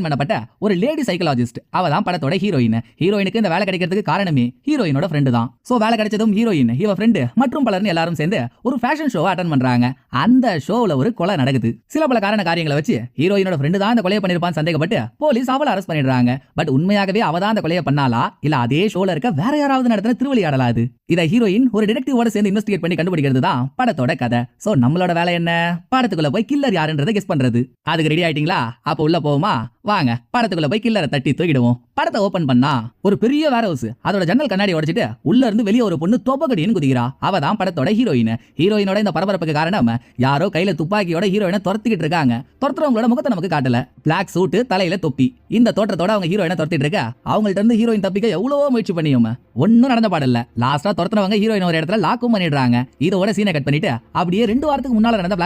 பண்ணப்பட்ட ஒரு lady psychologist. அவ தான் படத்தோட ஹீரோயின். ஹீரோயினுக்கு இந்த வேலை கிடைக்கிறதுக்கு காரணமே ஹீரோயினோட ஃப்ரெண்டு தான். சோ வேலை கிடைச்சதும் ஹீரோயின், இவ ஃப்ரெண்டு மற்றும் பலர்னு எல்லாரும் சேர்ந்து ஒரு ஃபேஷன் ஷோவை அட்டெண்ட் பண்றாங்க. அந்த ஷோவுல ஒரு கொலை நடக்குது. சில பல காரியங்களை வச்சு ஹீரோயினோட ஃப்ரெண்டு தான் அந்த கொலையை பண்ணிருப்பான்னு சந்தேகப்பட்டு போலீஸ் அவளை அரெஸ்ட் பண்ணிடுறாங்க. பட் உண்மையாகவே அவ தான் அந்த கொலையை பண்ணாலா இல்ல அதே ஷோல இருக்க வேற யாராவது நடத்தின திருவிளையாடலா அது? இத ஹீரோயின் ஒரு டிடெக்டிவோட சேர்ந்து இன்வெஸ்டிகேட் பண்ணி கண்டுபிடிக்கிறது தான் படத்தோட கதை. சோ நம்மளோட வேலை என்ன? படத்துக்குள்ள போய் கில்லர் யாருன்றதை கெஸ் பண்றது. அதுக்கு ரெடி ஆயிட்டீங்களா? அப்ப உள்ள போவோமா? வாங்க படத்துக்குள்ள போய் கில்லரை தட்டி தூக்கிடுவோம். படத்தை ஓபன் பண்ணா ஒரு பெரிய வேர் ஹவுஸ். அதோட ஜன்னல் கண்ணாடி உடைச்சிட்டு உள்ள இருந்து வெளியே ஒரு பொண்ணு தொப்பகடின்னு குதிக்கிறா. அவ தான் படத்தோட ஹீரோயின். ஹீரோயினோட இந்த பரபரப்புக்கு காரணம் யாரோ கையில துப்பாக்கியோட ஹீரோயினை துரத்திக்கிட்டு இருக்காங்க. துரத்துறவங்களோட முகத்தை நமக்கு காட்டல. பிளாக் சூட், தலையில தொப்பி. இந்த தோற்றத்தோட அவங்க ஹீரோயினை துரத்திட்டு இருக்க. அவங்கள்ட்ட இருந்து ஹீரோயின் தப்பிக்க எவ்வளவோ முயற்சி பண்ணியும் ஒன்னும் நடந்த பாடல்ல. லாஸ்டா துரத்துறவங்க ஹீரோயின் ஒரு இடத்துல லாக்கும் பண்ணிடுறாங்க. இதோட சீனை கட் பண்ணிட்டு அப்படியே 2 வாரத்துக்கு முன்னால நடந்த